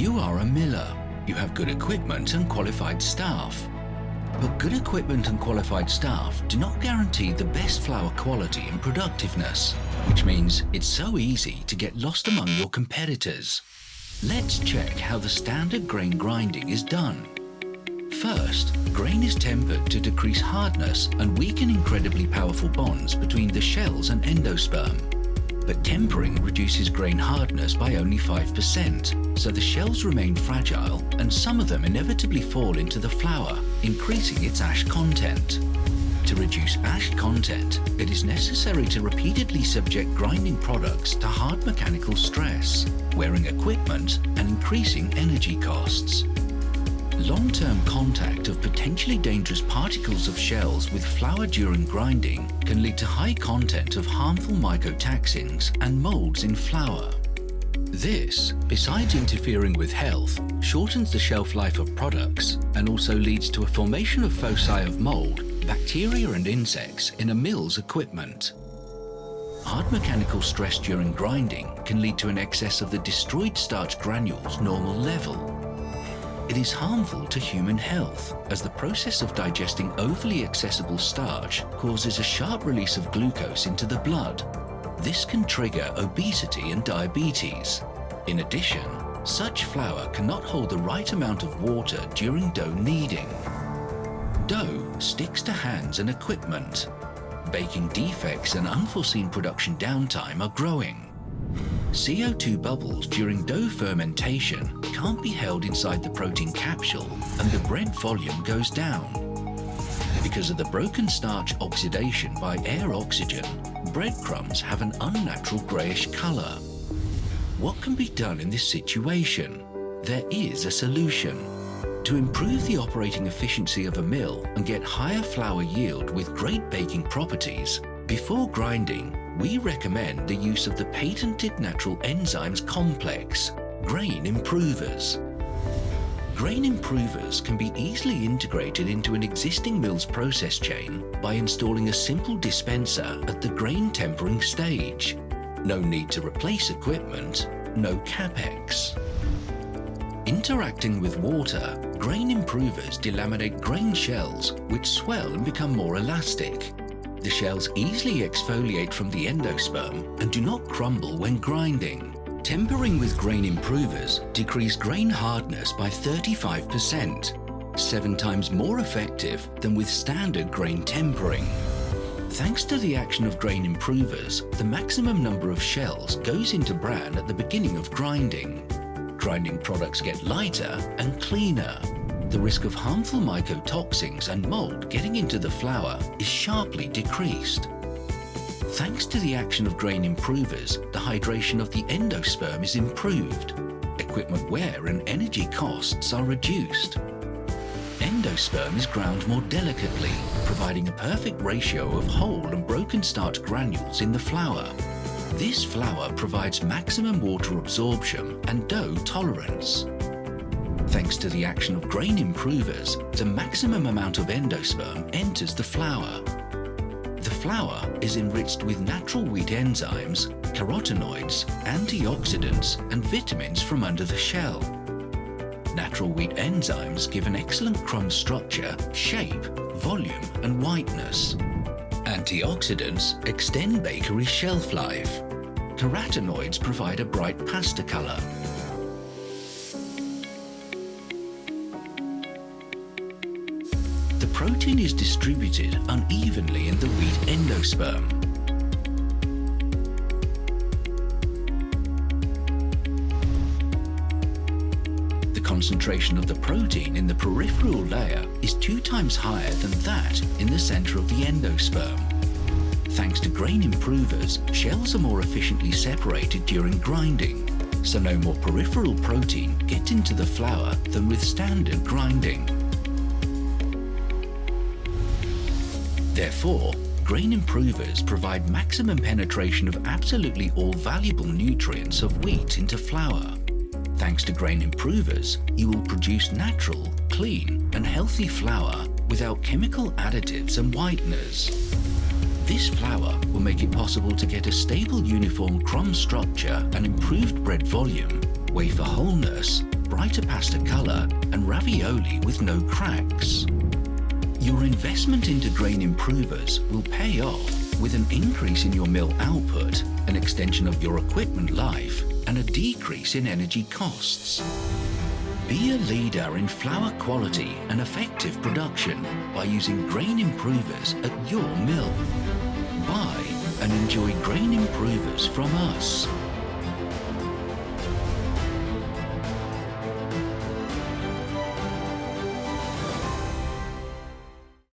You are a miller. You have good equipment and qualified staff. But good equipment and qualified staff do not guarantee the best flour quality and productiveness, which means it's so easy to get lost among your competitors. Let's check how the standard grain grinding is done. First, grain is tempered to decrease hardness and weaken incredibly powerful bonds between the shells and endosperm. But tempering reduces grain hardness by only 5%, so the shells remain fragile and some of them inevitably fall into the flour, increasing its ash content. To reduce ash content, it is necessary to repeatedly subject grinding products to hard mechanical stress, wearing equipment and increasing energy costs. Long-term contact of potentially dangerous particles of shells with flour during grinding can lead to high content of harmful mycotoxins and molds in flour. This, besides interfering with health, shortens the shelf life of products and also leads to a formation of foci of mold, bacteria and insects in a mill's equipment. Hard mechanical stress during grinding can lead to an excess of the destroyed starch granules normal level. It is harmful to human health, as the process of digesting overly accessible starch causes a sharp release of glucose into the blood. This can trigger obesity and diabetes. In addition, such flour cannot hold the right amount of water during dough kneading. Dough sticks to hands and equipment. Baking defects and unforeseen production downtime are growing. CO2 bubbles during dough fermentation can't be held inside the protein capsule and the bread volume goes down. Because of the broken starch oxidation by air oxygen, breadcrumbs have an unnatural greyish colour. What can be done in this situation? There is a solution. To improve the operating efficiency of a mill and get higher flour yield with great baking properties, before grinding, we recommend the use of the patented natural enzymes complex, grain improvers. Grain improvers can be easily integrated into an existing mill's process chain by installing a simple dispenser at the grain tempering stage. No need to replace equipment, no capex. Interacting with water, grain improvers delaminate grain shells which swell and become more elastic. The shells easily exfoliate from the endosperm and do not crumble when grinding. Tempering with grain improvers decrease grain hardness by 35%, 7 times more effective than with standard grain tempering. Thanks to the action of grain improvers, the maximum number of shells goes into bran at the beginning of grinding. Grinding products get lighter and cleaner. The risk of harmful mycotoxins and mold getting into the flour is sharply decreased. Thanks to the action of grain improvers, the hydration of the endosperm is improved. Equipment wear and energy costs are reduced. Endosperm is ground more delicately, providing a perfect ratio of whole and broken starch granules in the flour. This flour provides maximum water absorption and dough tolerance. Thanks to the action of grain improvers, the maximum amount of endosperm enters the flour. The flour is enriched with natural wheat enzymes, carotenoids, antioxidants, and vitamins from under the shell. Natural wheat enzymes give an excellent crumb structure, shape, volume, and whiteness. Antioxidants extend bakery shelf life. Carotenoids provide a bright pasta color. The protein is distributed unevenly in the wheat endosperm. The concentration of the protein in the peripheral layer is 2 times higher than that in the center of the endosperm. Thanks to grain improvers, shells are more efficiently separated during grinding, so no more peripheral protein gets into the flour than with standard grinding. Therefore, grain improvers provide maximum penetration of absolutely all valuable nutrients of wheat into flour. Thanks to grain improvers, you will produce natural, clean, and healthy flour without chemical additives and whiteners. This flour will make it possible to get a stable uniform crumb structure and improved bread volume, wafer wholeness, brighter pasta colour and ravioli with no cracks. Your investment into grain improvers will pay off with an increase in your mill output, an extension of your equipment life, and a decrease in energy costs. Be a leader in flour quality and effective production by using grain improvers at your mill. Buy and enjoy grain improvers from us.